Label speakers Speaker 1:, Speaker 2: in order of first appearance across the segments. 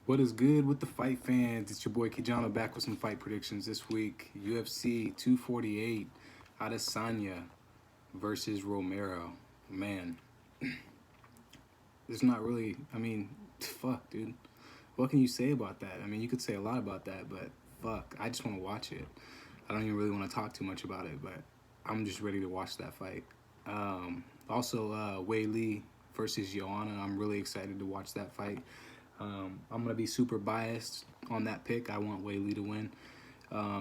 Speaker 1: What is good with the fight fans? It's your boy Kijano back with some fight predictions this week. UFC 248, Adesanya versus Romero. Man, there's not really, fuck, dude. What can you say about that? I mean, you could say a lot about that, but fuck, I just want to watch it. I don't even really want to talk too much about it, but I'm just ready to watch that fight. Also, Wei Lee versus Joanna. I'm really excited to watch that fight. I'm going to be super biased on that pick. I want Wei Lee to win.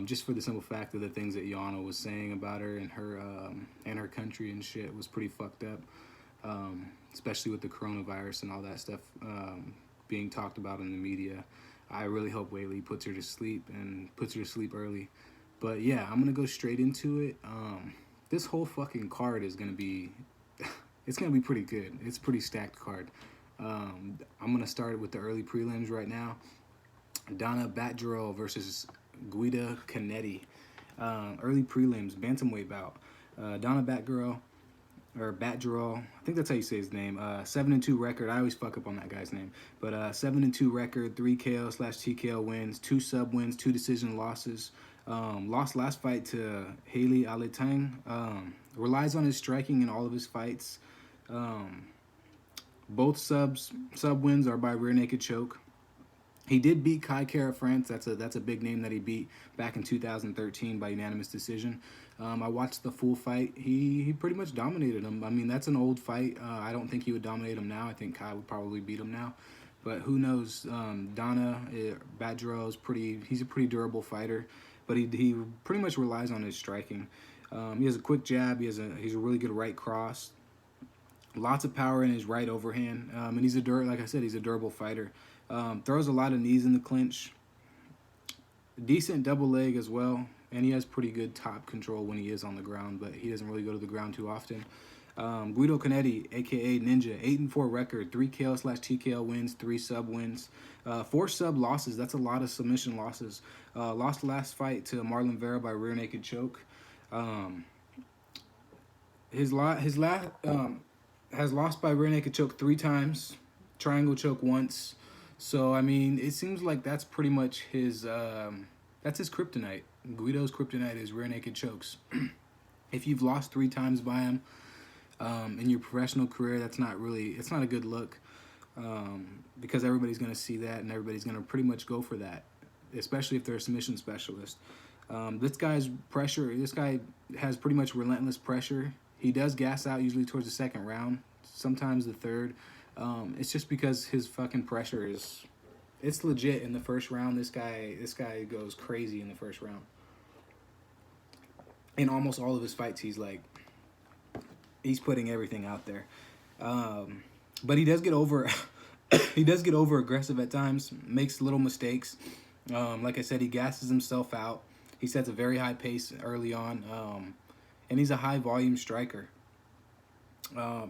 Speaker 1: Just for the simple fact of the things that Joanna was saying about her and her country and shit was pretty fucked up. Especially with the coronavirus and all that stuff being talked about in the media. I really hope Wei Lee puts her to sleep and puts her to sleep early. But yeah, I'm gonna go straight into it. This whole fucking card is gonna be, it's gonna be pretty good. It's a pretty stacked card. I'm gonna start with the early prelims right now. Donna Batgerel versus Guida Canetti. Early prelims, bantamweight bout. Donna Batgirl or Batgerel, I think that's how you say his name. 7-2 record. I always fuck up on that guy's name, but 7-2 record, 3 KO/TKO wins, 2 sub wins, 2 decision losses. Lost last fight to Haley Aletang. Relies on his striking in all of his fights. Both sub wins are by rear naked choke. He did beat Kai Kara France. That's a big name that he beat back in 2013 by unanimous decision. I watched the full fight. He pretty much dominated him. I mean, that's an old fight. I don't think he would dominate him now. I think Kai would probably beat him now. But who knows? Donna Badgerel is he's a pretty durable fighter, but he pretty much relies on his striking. He has a quick jab. He's a really good right cross. Lots of power in his right overhand, and like I said, he's a durable fighter. Throws a lot of knees in the clinch. Decent double leg as well, and he has pretty good top control when he is on the ground, but he doesn't really go to the ground too often. Guido Canetti, aka Ninja, 8-4 record, 3 KO/TKO wins, 3 sub wins, 4 sub losses. That's a lot of submission losses. Lost last fight to Marlon Vera by rear naked choke. His last has lost by rear naked choke 3 times, triangle choke once. So I mean, it seems like that's pretty much his kryptonite. Guido's kryptonite is rear naked chokes. If you've lost 3 times by him in your professional career, it's not a good look, because everybody's gonna see that and everybody's gonna pretty much go for that, especially if they're a submission specialist. This guy has pretty much relentless pressure. He does gas out usually towards the second round, sometimes the third. It's just because his fucking pressure it's legit in the first round. This guy goes crazy in the first round. In almost all of his fights, he's putting everything out there. But he does get over aggressive at times, makes little mistakes. Like I said, he gasses himself out. He sets a very high pace early on, and he's a high volume striker.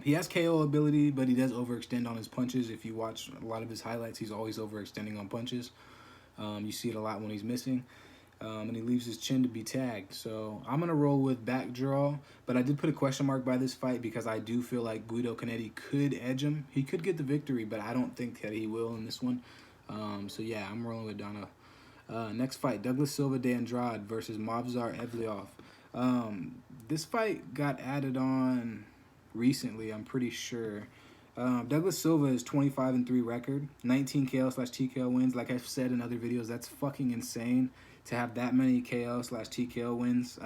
Speaker 1: He has KO ability, but he does overextend on his punches. If you watch a lot of his highlights, he's always overextending on punches. You see it a lot when he's missing. And he leaves his chin to be tagged. So I'm going to roll with back draw, but I did put a question mark by this fight because I do feel like Guido Canetti could edge him. He could get the victory, but I don't think that he will in this one. So yeah, I'm rolling with Donna. Next fight, Douglas Silva de Andrade versus Movsar Evliov. This fight got added on recently, I'm pretty sure. Douglas Silva is 25-3 record, 19 KO/TKO wins. Like I've said in other videos, that's fucking insane to have that many KO/TKO wins.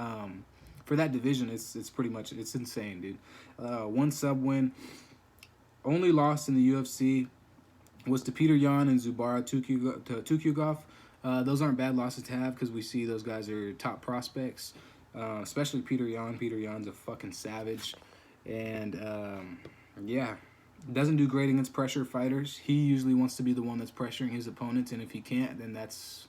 Speaker 1: For that division, it's insane, dude. 1 sub win. Only loss in the UFC was to Peter Yan and Zubara Tukhugov. Those aren't bad losses to have because we see those guys are top prospects, especially Peter Yan. Peter Yan's a fucking savage. And yeah, doesn't do great against pressure fighters. He usually wants to be the one that's pressuring his opponents, and if he can't, then that's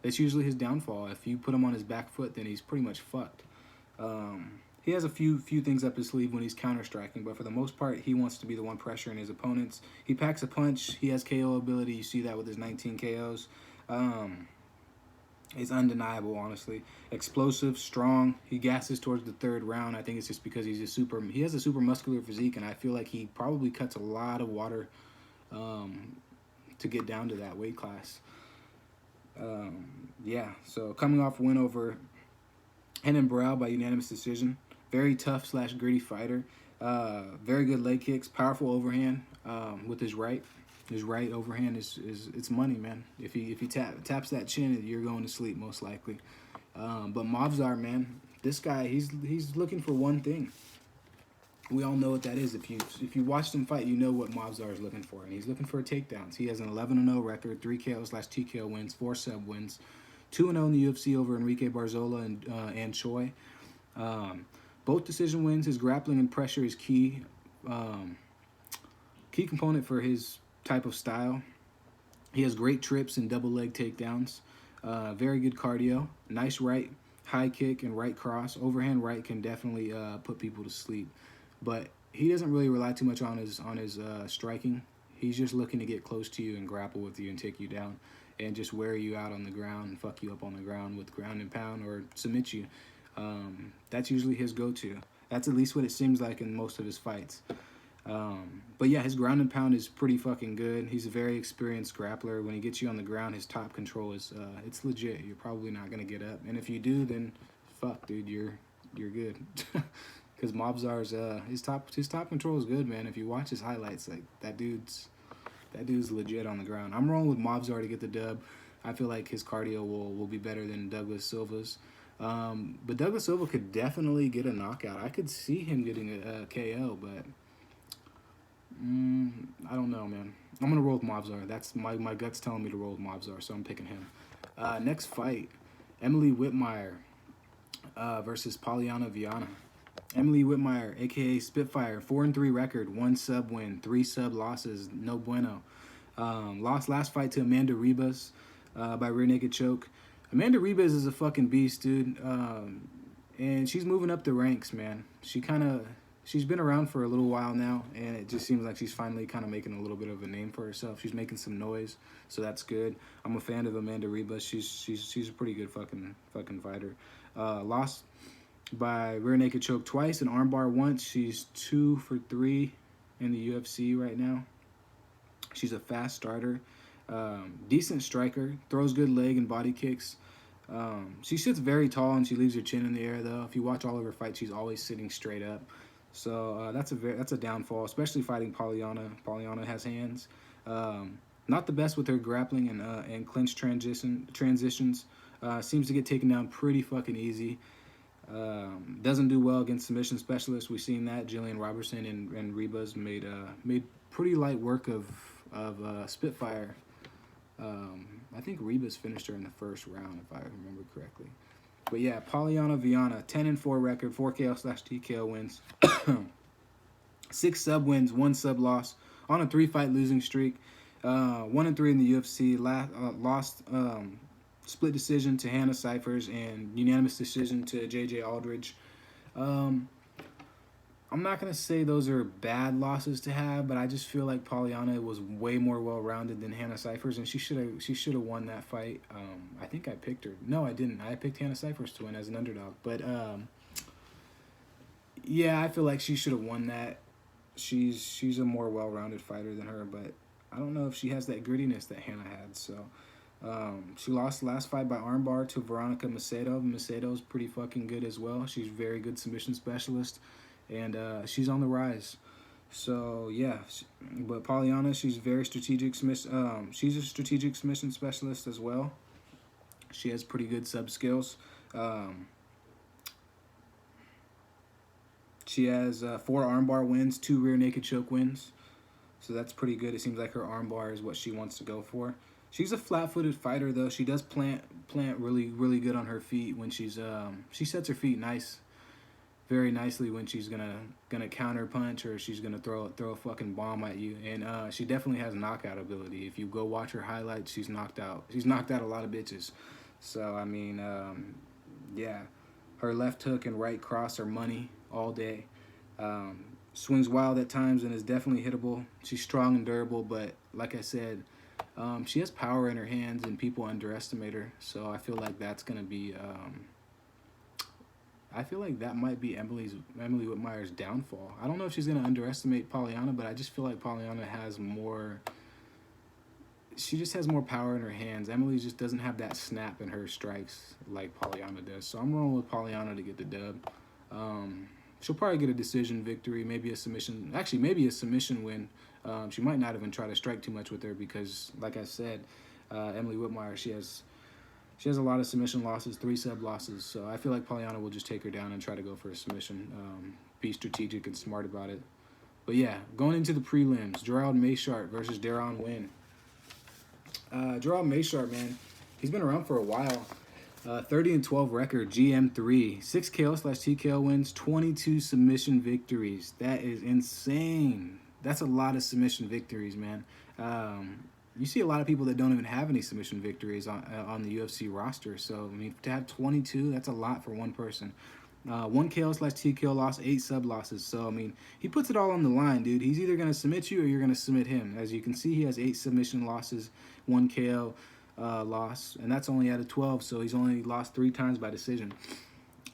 Speaker 1: usually his downfall. If you put him on his back foot, then he's pretty much fucked. He has a few things up his sleeve when he's counter-striking, but for the most part, he wants to be the one pressuring his opponents. He packs a punch. He has KO ability. You see that with his 19 KOs. It's undeniable, honestly. Explosive, strong. He gasses towards the 3rd round. I think it's just because he has a super muscular physique, and I feel like he probably cuts a lot of water to get down to that weight class. Yeah, so coming off a win over Henan Barao by unanimous decision. Very tough / gritty fighter. Very good leg kicks, powerful overhand with his right. His right overhand is it's money, man. If he taps that chin, you're going to sleep most likely. But Movsar, man, this guy, he's looking for one thing. We all know what that is. If you watch him fight, you know what Movsar is looking for, and he's looking for takedowns. He has an 11-0 record, 3 KO / TKO wins, 4 sub wins, 2-0 in the UFC over Enrique Barzola and Choi. Both decision wins. His grappling and pressure is key. Key component for his type of style. He has great trips and double leg takedowns. Very good cardio. Nice right high kick and right cross. Overhand right can definitely put people to sleep. But he doesn't really rely too much on his striking. He's just looking to get close to you and grapple with you and take you down and just wear you out on the ground and fuck you up on the ground with ground and pound or submit you. That's usually his go-to. That's at least what it seems like in most of his fights. But yeah, his ground and pound is pretty fucking good. He's a very experienced grappler. When he gets you on the ground, his top control is it's legit. You're probably not gonna get up, and if you do, then fuck, dude, you're good. Because Movsar's his top control is good, man. If you watch his highlights, like that dude's legit on the ground. I'm rolling with Movsar to get the dub. I feel like his cardio will be better than Douglas Silva's. But Douglas Silva could definitely get a knockout. I could see him getting a KO, but I don't know, man. I'm gonna roll with Movsar. That's my gut's telling me to roll with Movsar, so I'm picking him. Next fight, Emily Whitmire versus Polyana Viana. Emily Whitmire, aka Spitfire, 4-3 record, 1 sub win, 3 sub losses, no bueno. Lost last fight to Amanda Ribas by rear naked choke. Amanda Ribas is a fucking beast, dude. And she's moving up the ranks, man. She's been around for a little while now, and it just seems like she's finally kind of making a little bit of a name for herself. She's making some noise, so that's good. I'm a fan of Amanda Ribas. She's a pretty good fucking fighter. Lost by rear naked choke twice and armbar once. She's 2 for 3 in the UFC right now. She's a fast starter, decent striker, throws good leg and body kicks. She sits very tall and she leaves her chin in the air though. If you watch all of her fights, she's always sitting straight up. So that's a downfall, especially fighting Polyana. Polyana has hands. Not the best with her grappling and clinch transitions. Seems to get taken down pretty fucking easy. Doesn't do well against submission specialists. We've seen that. Jillian Robertson and Ribas made pretty light work of Spitfire. I think Ribas finished her in the first round, if I remember correctly. But yeah, Polyana Viana, 10-4 record, 4 KO / TKO wins, 6 sub wins, 1 sub loss, on a 3-fight losing streak, 1-3 in the UFC. Lost split decision to Hannah Cyphers and unanimous decision to JJ Aldridge. I'm not going to say those are bad losses to have, but I just feel like Polyana was way more well-rounded than Hannah Cyphers, and she should have won that fight. I think I picked her. No, I didn't. I picked Hannah Cyphers to win as an underdog. But, yeah, I feel like she should have won that. She's a more well-rounded fighter than her, but I don't know if she has that grittiness that Hannah had, so... she lost the last fight by armbar to Veronica Macedo. Macedo's pretty fucking good as well. She's a very good submission specialist, and she's on the rise. So yeah, but Polyana, she's very strategic. She's a strategic submission specialist as well. She has pretty good sub skills. She has 4 armbar wins, 2 rear naked choke wins. So that's pretty good. It seems like her armbar is what she wants to go for. She's a flat-footed fighter, though. She does plant really, really good on her feet when she's she sets her feet very nicely when she's gonna counter punch or she's gonna throw a fucking bomb at you. And she definitely has knockout ability. If you go watch her highlights, she's knocked out a lot of bitches. So I mean, yeah, her left hook and right cross are money all day. Swings wild at times and is definitely hittable. She's strong and durable, but like I said, she has power in her hands and people underestimate her. So I feel like that's going to be, I feel like that might be Emily Whitmire's downfall. I don't know if she's going to underestimate Polyana, but I just feel like Polyana has more, she just has more power in her hands. Emily just doesn't have that snap in her strikes like Polyana does. So I'm rolling with Polyana to get the dub. She'll probably get a decision victory, maybe a submission. Actually, maybe a submission win. She might not even try to strike too much with her because, like I said, Emily Whitmire, she has a lot of submission losses, 3 sub losses. So I feel like Polyana will just take her down and try to go for a submission. Be strategic and smart about it. But yeah, going into the prelims, Gerald Mayshart versus Deron Winn. Gerald Mayshart, man, he's been around for a while. 30-12 record, GM3, 6 KO/TKO wins, 22 submission victories. That is insane. That's a lot of submission victories, man. You see a lot of people that don't even have any submission victories on the UFC roster. So, I mean, to have 22, that's a lot for one person. 1 KO/TKO loss, 8 sub losses. So, I mean, he puts it all on the line, dude. He's either going to submit you or you're going to submit him. As you can see, he has 8 submission losses, 1 KO loss, and that's only out of 12, so he's only lost 3 times by decision.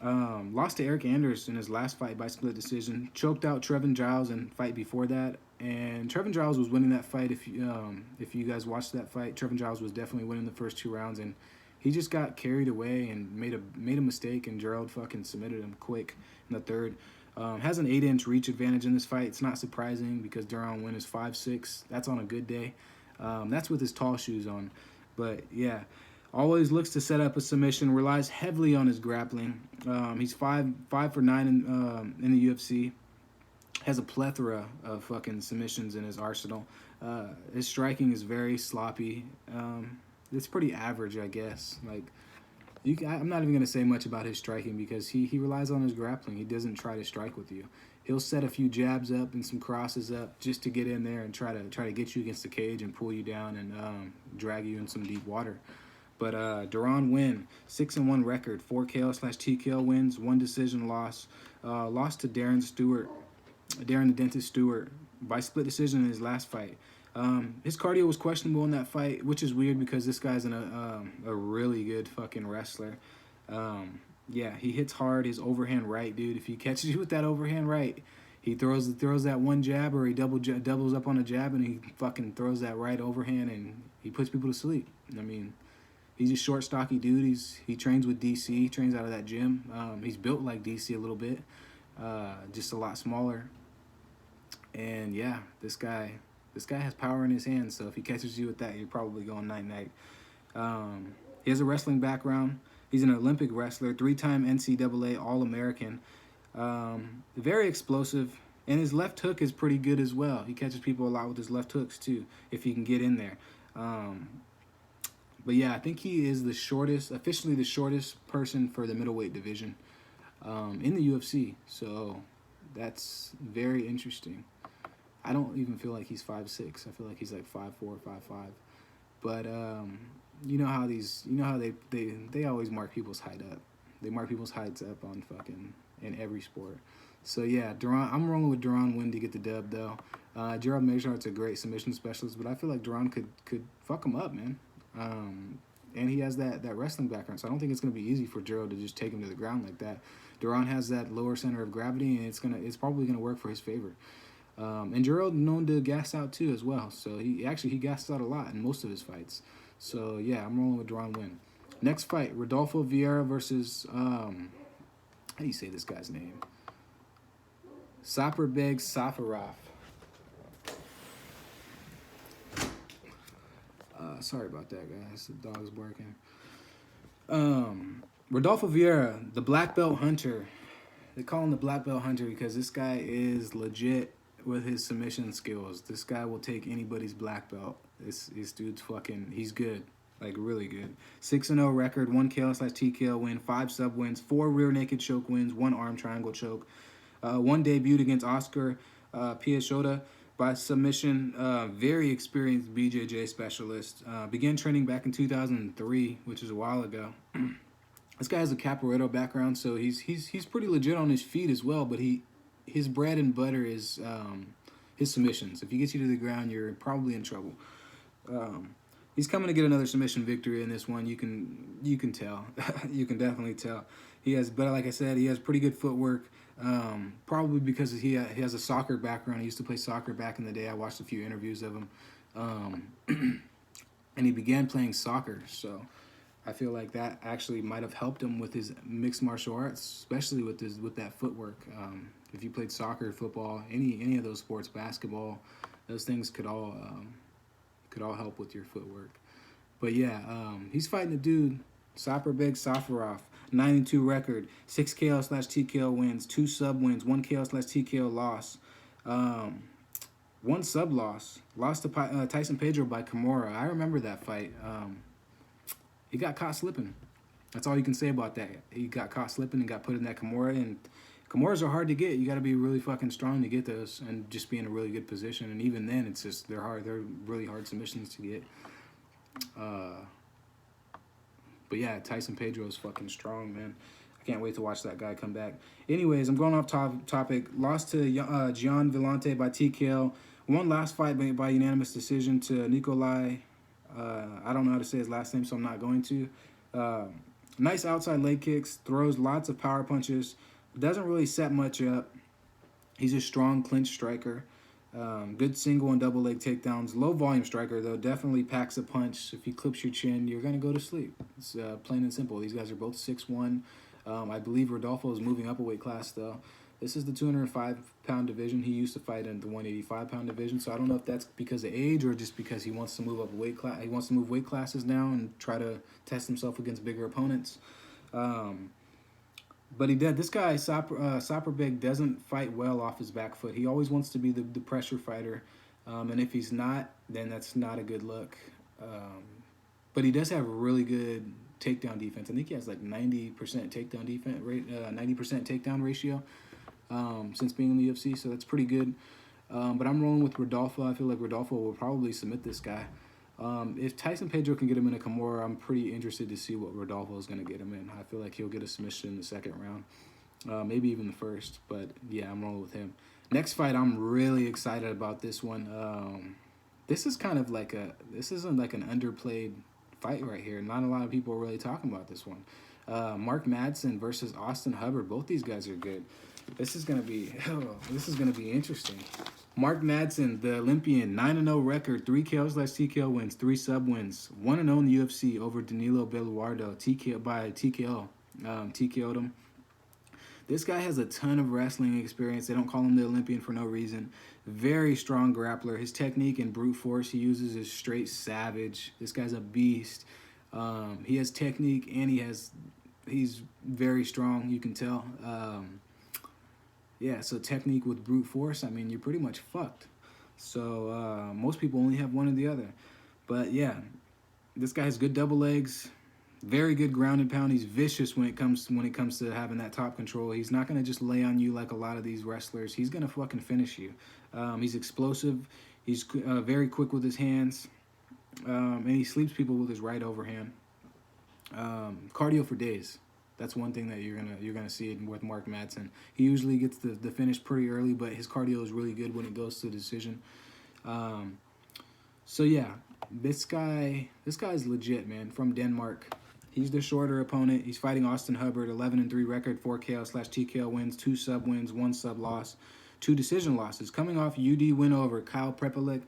Speaker 1: Lost to Eric Anders in his last fight by split decision. Choked out Trevin Giles in fight before that, and Trevin Giles was winning that fight. If you guys watched that fight, Trevin Giles was definitely winning the first 2 rounds, and he just got carried away and made a mistake, and Gerald fucking submitted him quick in the third. Has an 8-inch reach advantage in this fight. It's not surprising because Deron Winn is 5'6". That's on a good day. That's with his tall shoes on. But yeah, always looks to set up a submission, relies heavily on his grappling. He's 5 for 9 in the UFC. Has a plethora of fucking submissions in his arsenal. His striking is very sloppy. It's pretty average, I guess. Like, I'm not even gonna say much about his striking because he relies on his grappling. He doesn't try to strike with you. He'll set a few jabs up and some crosses up just to get in there and try to get you against the cage and pull you down and drag you in some deep water. But Deron Winn, 6-1 record, 4 KO/TKO wins, 1 decision loss. Lost to Darren the Dentist Stewart by split decision in his last fight. His cardio was questionable in that fight, which is weird because this guy's a really good fucking wrestler. Yeah, he hits hard. His overhand right, dude. If he catches you with that overhand right, he throws that one jab, or he doubles up on a jab, and he fucking throws that right overhand, and he puts people to sleep. I mean, he's a short, stocky dude. He trains with DC. He trains out of that gym. He's built like DC a little bit, just a lot smaller. And yeah, this guy has power in his hands. So if he catches you with that, you're probably going night-night. He has a wrestling background. He's an Olympic wrestler, 3-time NCAA All-American. Very explosive, and his left hook is pretty good as well. He catches people a lot with his left hooks too, if he can get in there. But yeah, I think he is officially the shortest person for the middleweight division in the UFC. So that's very interesting. I don't even feel like he's 5'6". I feel like he's like 5'4", 5'5". But you know how they always mark people's height up. They mark people's heights up on fucking in every sport. So yeah, I'm rolling with Deron Winn to get the dub though. Gerald Mayshard's a great submission specialist, but I feel like Deron could fuck him up, man. And he has that wrestling background, so I don't think it's gonna be easy for Gerald to just take him to the ground like that. Deron has that lower center of gravity, and it's probably gonna work for his favor. And Gerald known to gas out too as well. So he gassed out a lot in most of his fights. So yeah, I'm rolling with Deron Winn. Next fight, Rodolfo Vieira versus how do you say this guy's name? Sapirbeg Safarov. Sorry about that, guys. The dog's barking. Rodolfo Vieira, the black belt hunter. They call him the black belt hunter because this guy is legit with his submission skills. This guy will take anybody's black belt. This dude's fucking, he's good. Like, really good. 6-0 record, 1 KO/TKO win, 5 sub wins, 4 rear naked choke wins, 1 arm triangle choke. 1 debuted against Oscar Piechota by submission. Very experienced BJJ specialist. Began training back in 2003, which is a while ago. This guy has a capoeira background, so he's pretty legit on his feet as well, but his bread and butter is his submissions. If he gets you to the ground, you're probably in trouble. He's coming to get another submission victory in this one. You can tell. You can definitely tell. But like I said, he has pretty good footwork. Probably because he has a soccer background. He used to play soccer back in the day. I watched a few interviews of him. and he began playing soccer. So I feel like that actually might have helped him with his mixed martial arts, especially with that footwork. If you played soccer, football, any of those sports, basketball, those things could all help with your footwork. But yeah, he's fighting a dude, Saperbeg Safarov, 9-2 record, 6 KO/TKO wins, 2 sub wins, 1 KO/TKO loss, one sub loss, lost to Tyson Pedro by Kimura. I remember that fight. He got caught slipping. That's all you can say about that. He got caught slipping and got put in that Kimura, and Kimuras are hard to get. You got to be really fucking strong to get those, and just be in a really good position. And even then, it's just they're hard. They're really hard submissions to get. But yeah, Tyson Pedro is fucking strong, man. I can't wait to watch that guy come back. Anyways, I'm going off topic. Lost to Gian Villante by TKO. One last fight by unanimous decision to Nikolai. I don't know how to say his last name, so I'm not going to. Nice outside leg kicks. Throws lots of power punches. Doesn't really set much up. He's a strong clinch striker. Good single and double leg takedowns. Low volume striker, though. Definitely packs a punch. If he clips your chin, you're going to go to sleep. It's plain and simple. These guys are both 6'1". I believe Rodolfo is moving up a weight class, though. This is the 205-pound division. He used to fight in the 185-pound division, so I don't know if that's because of age or just because he wants to move up a weight class. He wants to move weight classes now and try to test himself against bigger opponents. But he did. This guy, Saperbeg, doesn't fight well off his back foot. He always wants to be the pressure fighter. And if he's not, then that's not a good look. But he does have really good takedown defense. I think he has like 90% takedown defense rate, 90% takedown ratio since being in the UFC. So that's pretty good. But I'm rolling with Rodolfo. I feel like Rodolfo will probably submit this guy. If Tyson Pedro can get him in a Kimura, I'm pretty interested to see what Rodolfo is going to get him in. I feel like he'll get a submission in the second round, maybe even the first. But yeah, I'm rolling with him. Next fight, I'm really excited about this one. This is kind of like this isn't like an underplayed fight right here. Not a lot of people are really talking about this one. Mark Madsen versus Austin Hubbard. Both these guys are good. This is gonna be interesting. Mark Madsen, the Olympian, 9-0 record, 3 KO/TKO wins, 3 sub wins, 1-0 in the UFC over Danilo Beluardo, TKO. TKO'd him. This guy has a ton of wrestling experience. They don't call him the Olympian for no reason. Very strong grappler. His technique and brute force he uses is straight savage. This guy's a beast. He has technique and he's very strong. You can tell. Yeah, so technique with brute force, I mean, you're pretty much fucked. So most people only have one or the other. But yeah, this guy has good double legs, very good ground and pound. He's vicious when it comes to having that top control. He's not gonna just lay on you like a lot of these wrestlers. He's gonna fucking finish you. He's explosive. He's very quick with his hands, and he sleeps people with his right overhand. Cardio for days. That's one thing that you're gonna see with Mark Madsen. He usually gets the finish pretty early, but his cardio is really good when it goes to decision. So yeah, this guy's legit, man. From Denmark. He's the shorter opponent. He's fighting Austin Hubbard, 11-3 record, 4 KO/TKO wins, 2 sub wins, 1 sub loss, 2 decision losses. Coming off UD win over Kyle Prepolik.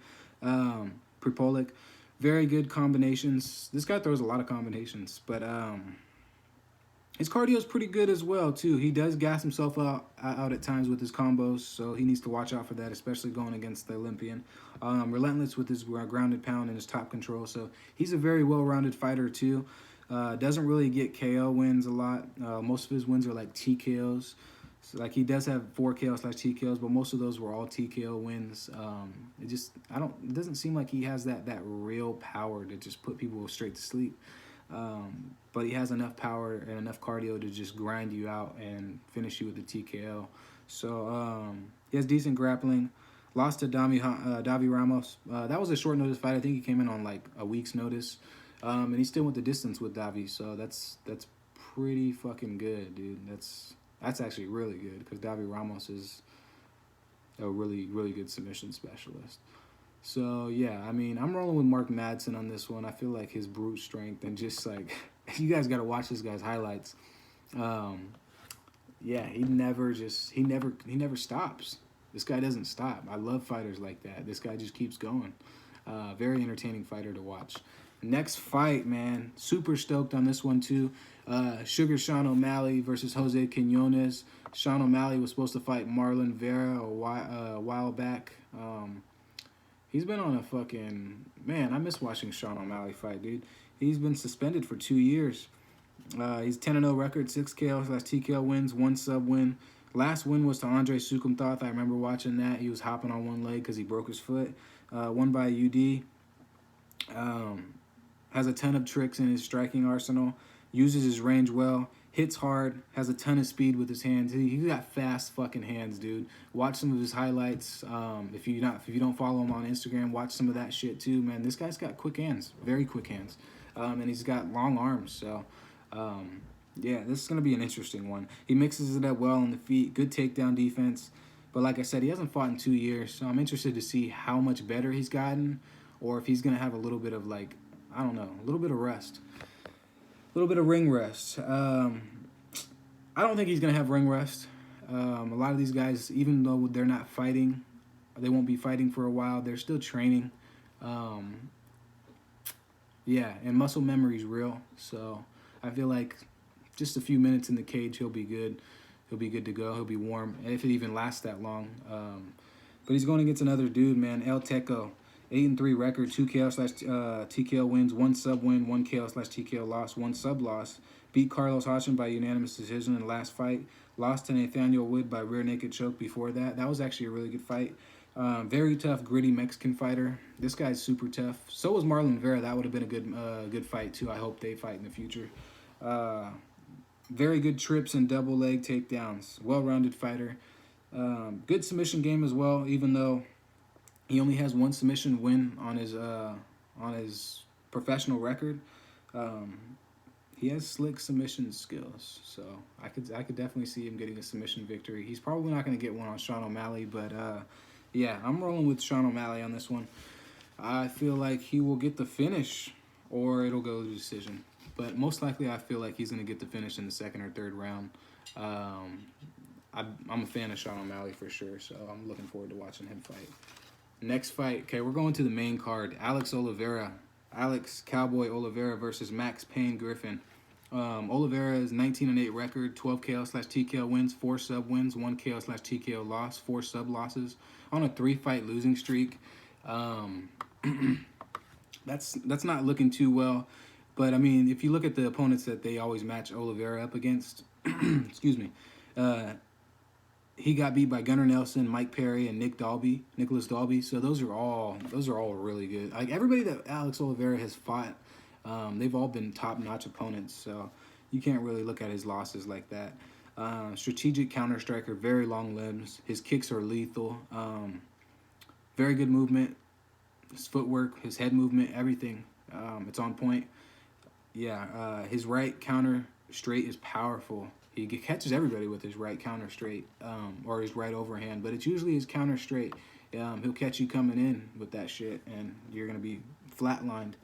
Speaker 1: Very good combinations. This guy throws a lot of combinations, but his cardio is pretty good as well, too. He does gas himself out at times with his combos, so he needs to watch out for that, especially going against the Olympian. Relentless with his grounded pound and his top control, so he's a very well-rounded fighter, too. Doesn't really get KO wins a lot. Most of his wins are like TKOs. So, like, he does have 4 KO/TKOs, but most of those were all TKO wins. It doesn't seem like he has that real power to just put people straight to sleep. But he has enough power and enough cardio to just grind you out and finish you with the TKO. So he has decent grappling. Lost to Davi Ramos. That was a short notice fight. I think he came in on like a week's notice. And he still went the distance with Davi. So that's pretty fucking good, dude. That's actually really good because Davi Ramos is a really, really good submission specialist. So, yeah, I mean, I'm rolling with Mark Madsen on this one. I feel like his brute strength and just, like, you guys got to watch this guy's highlights. Yeah, he never stops. This guy doesn't stop. I love fighters like that. This guy just keeps going. Very entertaining fighter to watch. Next fight, man. Super stoked on this one, too. Sugar Sean O'Malley versus Jose Quinones. Sean O'Malley was supposed to fight Marlon Vera a while back. He's been on a fucking... Man, I miss watching Sean O'Malley fight, dude. He's been suspended for 2 years. He's 10-0 record, 6 KO/TKO wins, 1 sub win. Last win was to Andre Sukumthoth. I remember watching that. He was hopping on one leg because he broke his foot. Won by UD. Has a ton of tricks in his striking arsenal. Uses his range well. Hits hard. Has a ton of speed with his hands. He got fast fucking hands, dude. Watch some of his highlights. If you don't follow him on Instagram, watch some of that shit too, man. This guy's got quick hands. Very quick hands. And he's got long arms. So, yeah, this is going to be an interesting one. He mixes it up well on the feet. Good takedown defense. But like I said, he hasn't fought in 2 years. So I'm interested to see how much better he's gotten. Or if he's going to have a little bit of, like, I don't know, a little bit of rest. A little bit of ring rest. I don't think he's going to have ring rest. A lot of these guys, even though they're not fighting, they won't be fighting for a while, they're still training. Yeah, and muscle memory is real. So I feel like just a few minutes in the cage, he'll be good. He'll be good to go. He'll be warm, if it even lasts that long. But he's going against another dude, man, El Teco. 8-3 record, 2 KO/TKO wins, 1 sub win, 1 KO/TKO loss, 1 sub loss. Beat Carlos Hachin by unanimous decision in the last fight. Lost to Nathaniel Wood by rear naked choke before that. That was actually a really good fight. Very tough, gritty Mexican fighter. This guy's super tough. So was Marlon Vera. That would have been a good fight too. I hope they fight in the future. Very good trips and double leg takedowns. Well-rounded fighter. Good submission game as well, even though he only has 1 submission win on his professional record. He has slick submission skills, so I could definitely see him getting a submission victory. He's probably not going to get one on Sean O'Malley, but yeah, I'm rolling with Sean O'Malley on this one. I feel like he will get the finish, or it'll go to decision. But most likely, I feel like he's going to get the finish in the 2nd or 3rd round. I'm a fan of Sean O'Malley for sure, so I'm looking forward to watching him fight. Next fight, okay, we're going to the main card. Alex Cowboy Oliveira versus Max Payne Griffin. Oliveira's 19-8 record, 12 KO/TKO wins, 4 sub wins, 1 KO/TKO loss, 4 sub losses on a 3-fight losing streak. That's not looking too well. But I mean, if you look at the opponents that they always match Oliveira up against, excuse me, he got beat by Gunnar Nelson, Mike Perry, and Nicholas Dalby. So those are all really good. Like everybody that Alex Oliveira has fought, they've all been top-notch opponents. So you can't really look at his losses like that. Strategic counter striker, very long limbs. His kicks are lethal. Very good movement. His footwork, his head movement, everything. It's on point. Yeah, his right counter straight is powerful. He catches everybody with his right counter straight, or his right overhand, but it's usually his counter straight. He'll catch you coming in with that shit, and you're going to be flatlined.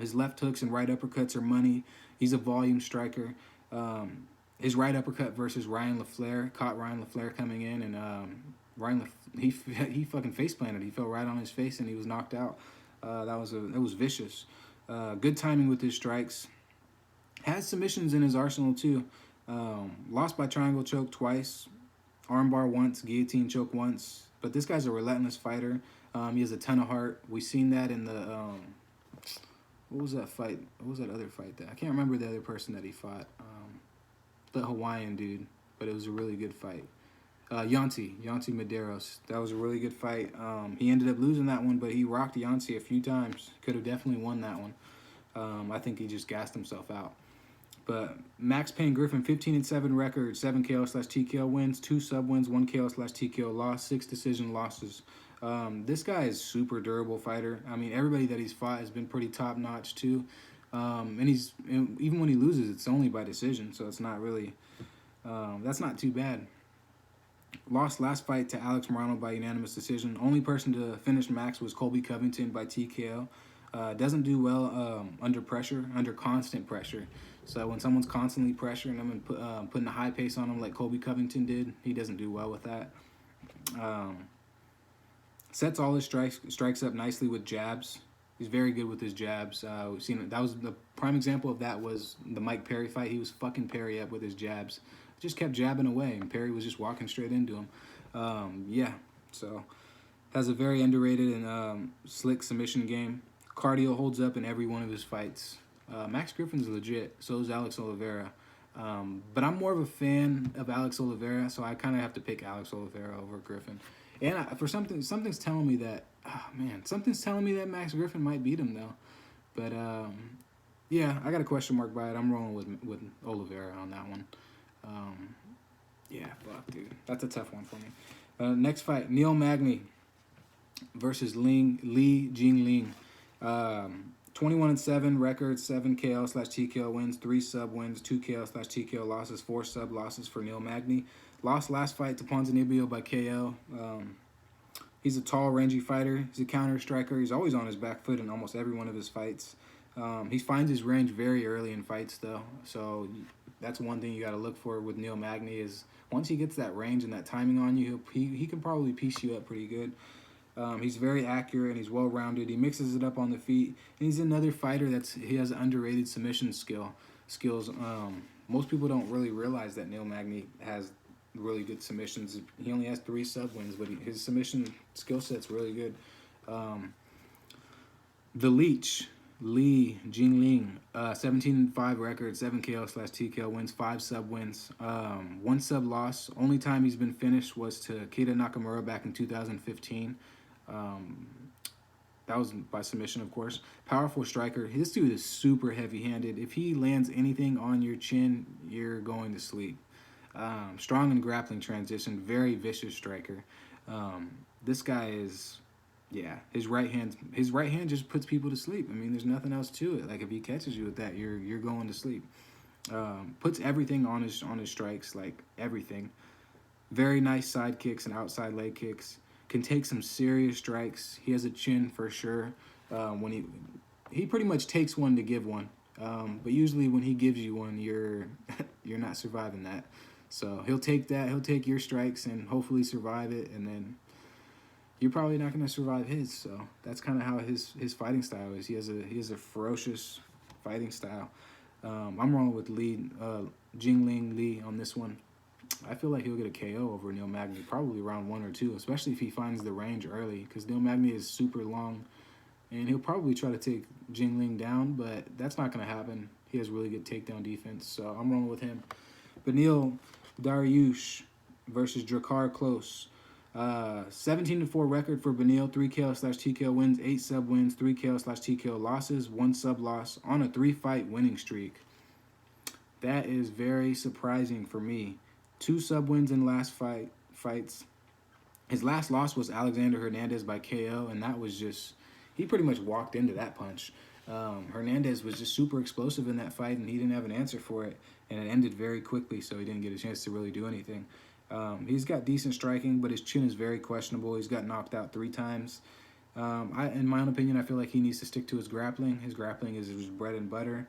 Speaker 1: His left hooks and right uppercuts are money. He's a volume striker. His right uppercut versus Ryan LaFleur caught Ryan LaFleur coming in, and he fucking face planted. He fell right on his face, and he was knocked out. It was vicious. Good timing with his strikes. Has submissions in his arsenal too. Lost by triangle choke twice, armbar once, guillotine choke once. But this guy's a relentless fighter. He has a ton of heart. We seen that in the what was that fight? What was that other fight that I can't remember the other person that he fought. The Hawaiian dude, but it was a really good fight. Yancy Medeiros. That was a really good fight. He ended up losing that one, but he rocked Yancy a few times. Could have definitely won that one. I think he just gassed himself out. But Max Payne Griffin, 15-7 record, 7 KO/TKO wins, 2 sub wins, 1 KO/TKO loss, 6 decision losses. This guy is super durable fighter. I mean, everybody that he's fought has been pretty top notch too. And even when he loses, it's only by decision, so it's not really that's not too bad. Lost last fight to Alex Morano by unanimous decision. Only person to finish Max was Colby Covington by TKO. Doesn't do well under pressure, under constant pressure. So when someone's constantly pressuring him and putting a high pace on him like Colby Covington did, he doesn't do well with that. Sets all his strikes up nicely with jabs. He's very good with his jabs. We've seen it. That was the prime example of that was the Mike Perry fight. He was fucking Perry up with his jabs. Just kept jabbing away, and Perry was just walking straight into him. Yeah, so has a very underrated and slick submission game. Cardio holds up in every one of his fights. Max Griffin's legit. So is Alex Oliveira. But I'm more of a fan of Alex Oliveira, so I kind of have to pick Alex Oliveira over Griffin. And for something's telling me that, something's telling me that Max Griffin might beat him though. But yeah, I got a question mark by it. I'm rolling with Oliveira on that one. Yeah, fuck, dude, that's a tough one for me. Next fight, Neil Magny versus Li Jingliang. 21-7 record, 7 KO/TKO wins, 3 sub wins, 2 KO/TKO losses, 4 sub losses for Neil Magny. Lost last fight to Ponzinibbio by KO. He's a tall, rangy fighter. He's a counter striker. He's always on his back foot in almost every one of his fights. He finds his range very early in fights, though. So that's one thing you got to look for with Neil Magny is once he gets that range and that timing on you, he can probably piece you up pretty good. He's very accurate and he's well-rounded. He mixes it up on the feet. And he's another fighter he has underrated submission skills. Most people don't really realize that Neil Magny has really good submissions. He only has 3 sub wins, but his submission skill set's really good. The Leech, Li Jingliang, 17-5 record, 7 KO/TKO wins, 5 sub wins, 1 sub loss. Only time he's been finished was to Keita Nakamura back in 2015. That was by submission, of course. Powerful striker. This dude is super heavy-handed. If he lands anything on your chin, you're going to sleep. Strong in grappling transition. Very vicious striker. This guy is, yeah. His right hand just puts people to sleep. I mean, there's nothing else to it. Like if he catches you with that, you're going to sleep. Puts everything on his strikes, like everything. Very nice side kicks and outside leg kicks. Can take some serious strikes. He has a chin for sure. When he pretty much takes one to give one. But usually when he gives you one, you're not surviving that. So he'll take that. He'll take your strikes and hopefully survive it. And then you're probably not going to survive his. So that's kind of how his fighting style is. He has a ferocious fighting style. I'm rolling with Jingliang Li on this one. I feel like he'll get a KO over Neil Magny, probably round 1 or 2, especially if he finds the range early, because Neil Magny is super long, and he'll probably try to take Jingliang down, but that's not going to happen. He has really good takedown defense, so I'm rolling with him. Beneil Dariush versus Drakkar Klose. 17-4 record for Beneil, 3 KO/TKO wins, 8 sub wins, 3 KO/TKO losses, 1 sub loss on a 3-fight winning streak. That is very surprising for me. 2 sub wins in last fights. His last loss was Alexander Hernandez by KO, and that was just, he pretty much walked into that punch. Hernandez was just super explosive in that fight, and he didn't have an answer for it, and it ended very quickly, so he didn't get a chance to really do anything. He's got decent striking, but his chin is very questionable. He's got knocked out 3 times. In my own opinion, I feel like he needs to stick to his grappling. His grappling is his bread and butter.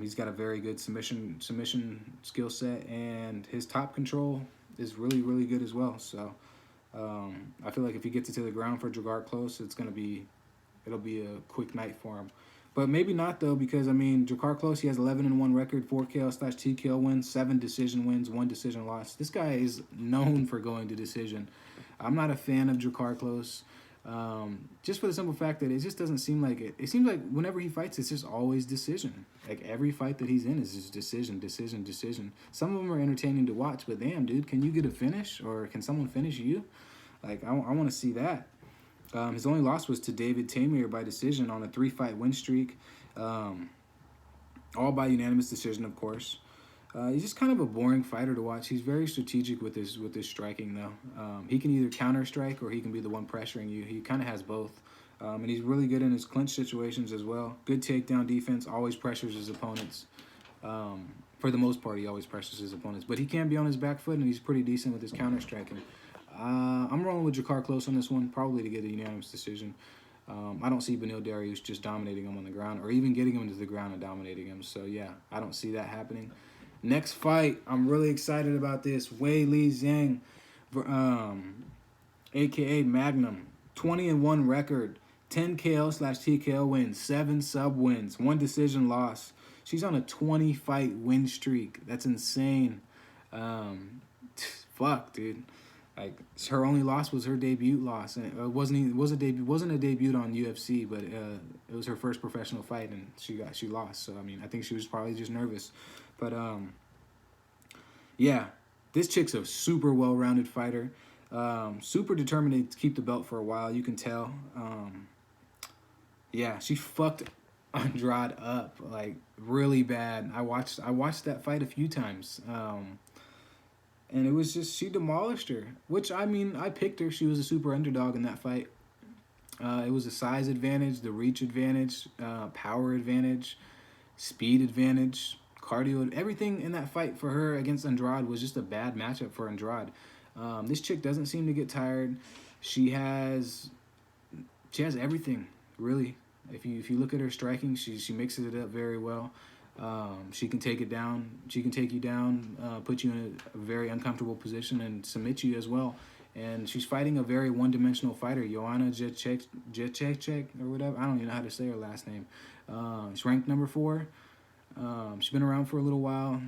Speaker 1: He's got a very good submission skill set, and his top control is really, really good as well. So I feel like if he gets it to the ground for Drakkar Klose, it'll be a quick night for him. But maybe not, though, because, I mean, Drakkar Klose, he has 11-1 record, 4 KO/TKO wins, 7 decision wins, 1 decision loss. This guy is known for going to decision. I'm not a fan of Drakkar Klose. Just for the simple fact that it just doesn't seem like it. It seems like whenever he fights, it's just always decision. Like every fight that he's in is just decision. Some of them are entertaining to watch, but damn, dude, can you get a finish or can someone finish you? Like I want to see that. His only loss was to David Tamir by decision on a 3-fight win streak, all by unanimous decision, of course. He's just kind of a boring fighter to watch. He's very strategic with his striking, though. He can either counter strike or he can be the one pressuring you. He kind of has both. And he's really good in his clinch situations as well. Good takedown defense, always pressures his opponents. For the most part, he always pressures his opponents. But he can be on his back foot, and he's pretty decent with his counter striking. I'm rolling with Drakkar Klose on this one, probably to get a unanimous decision. I don't see Beneil Dariush just dominating him on the ground or even getting him to the ground and dominating him. So, yeah, I don't see that happening. Next fight, I'm really excited about this. Weili Zhang, a.k.a. Magnum, 20-1 record, 10 KO/TKO wins, 7 sub wins, 1 decision loss. She's on a 20-fight win streak. That's insane. Fuck, dude. Like, her only loss was her debut loss, and it wasn't a debut on UFC, but it was her first professional fight, and she lost. So I mean, I think she was probably just nervous, but yeah, this chick's a super well-rounded fighter, super determined to keep the belt for a while. You can tell. Yeah, she fucked Andrade up like really bad. I watched that fight a few times. And it was just, she demolished her. Which, I mean, I picked her. She was a super underdog in that fight. It was a size advantage, the reach advantage, power advantage, speed advantage, cardio. Everything in that fight for her against Andrade was just a bad matchup for Andrade. This chick doesn't seem to get tired. She has everything, really. If you look at her striking, she mixes it up very well. She can take it down. She can take you down, put you in a very uncomfortable position, and submit you as well. And she's fighting a very one-dimensional fighter, Joanna Jędrzejczyk or whatever. I don't even know how to say her last name. She's ranked number 4. She's been around for a little while.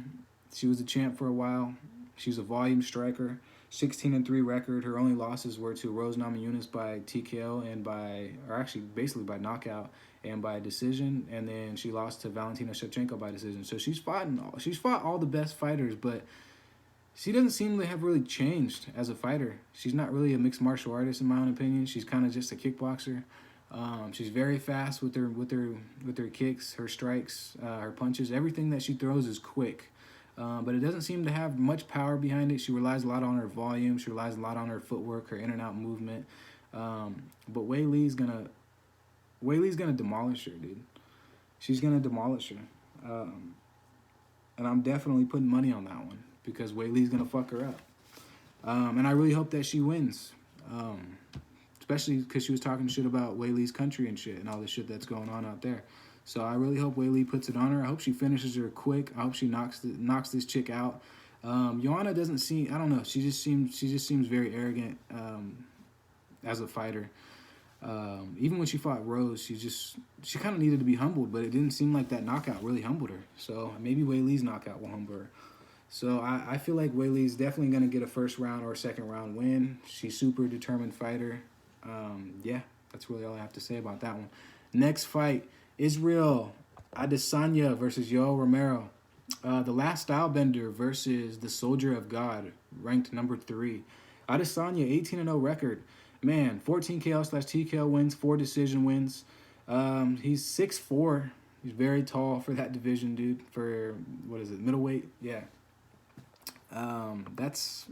Speaker 1: She was a champ for a while. She's a volume striker. 16-3 record. Her only losses were to Rose Namajunas by TKO basically by knockout and by decision, and then she lost to Valentina Shevchenko by decision. So she's fought all the best fighters, but she doesn't seem to have really changed as a fighter. She's not really a mixed martial artist in my own opinion. She's kind of just a kickboxer. She's very fast with her kicks, her strikes, her punches. Everything that she throws is quick. But it doesn't seem to have much power behind it. She relies a lot on her volume. She relies a lot on her footwork, her in and out movement. But Weili's gonna demolish her, dude. She's gonna demolish her. And I'm definitely putting money on that one because Weili's gonna fuck her up. And I really hope that she wins. Especially because she was talking shit about Weili's country and shit and all the shit that's going on out there. So I really hope Weili puts it on her. I hope she finishes her quick. I hope she knocks this chick out. Joanna doesn't seem, I don't know. She just seems very arrogant as a fighter. Even when she fought Rose, she kind of needed to be humbled, but it didn't seem like that knockout really humbled her. So maybe Weili's knockout will humble her. So I feel like Weili's definitely going to get a first round or second round win. She's super determined fighter. Yeah, that's really all I have to say about that one. Next fight. Israel Adesanya versus Yoel Romero. The Last Stylebender versus the Soldier of God, ranked number 3. Adesanya, 18-0 record. Man, 14 KO/TKO wins, 4 decision wins. He's 6'4". He's very tall for that division, dude. For, what is it, middleweight? Yeah. That's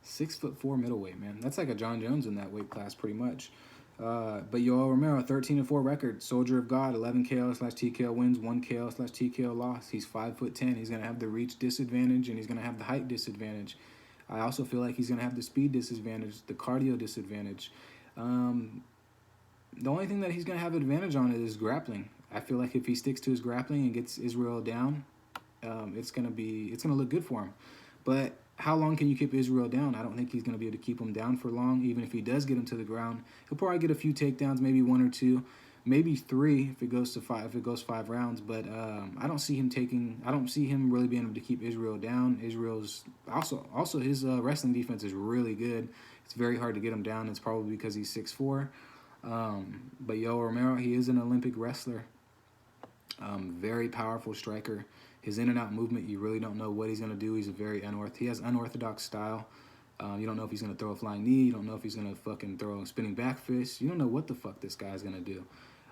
Speaker 1: 6'4" middleweight, man. That's like a John Jones in that weight class, pretty much. But Yoel Romero, 13-4 record. Soldier of God, 11 KO/TKO wins, 1 KO/TKO loss. He's 5'10". He's going to have the reach disadvantage, and he's going to have the height disadvantage. I also feel like he's going to have the speed disadvantage, the cardio disadvantage. The only thing that he's going to have advantage on is grappling. I feel like if he sticks to his grappling and gets Israel down, it's going to look good for him. But how long can you keep Israel down? I don't think he's going to be able to keep him down for long. Even if he does get him to the ground, he'll probably get a few takedowns, maybe 1 or 2, maybe 3 if it goes to 5. If it goes 5 rounds, but I don't see him really being able to keep Israel down. Israel's also his wrestling defense is really good. It's very hard to get him down. It's probably because he's 6'4". But Yoel Romero, he is an Olympic wrestler. Very powerful striker. His in and out movement, you really don't know what he's going to do. He has unorthodox style. You don't know if he's going to throw a flying knee. You don't know if he's going to fucking throw a spinning back fist. You don't know what the fuck this guy's going to do.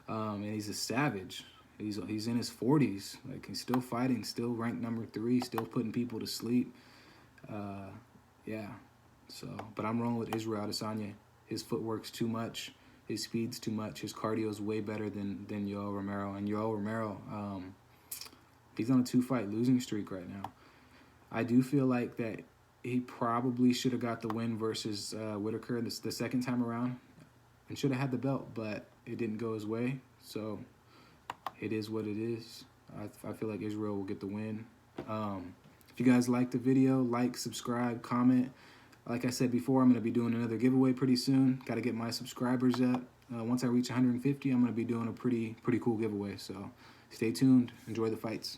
Speaker 1: And he's a savage. He's in his 40s. Like, he's still fighting, still ranked number 3, still putting people to sleep. Yeah. So, but I'm rolling with Israel Adesanya. His footwork's too much. His speed's too much. His cardio's way better than Yoel Romero. And Yoel Romero, he's on a 2-fight losing streak right now. I do feel like that he probably should have got the win versus Whitaker the second time around and should have had the belt, but it didn't go his way. So it is what it is. I feel like Israel will get the win. If you guys like the video, like, subscribe, comment. Like I said before, I'm going to be doing another giveaway pretty soon. Got to get my subscribers up. Once I reach 150, I'm going to be doing a pretty cool giveaway. So stay tuned. Enjoy the fights.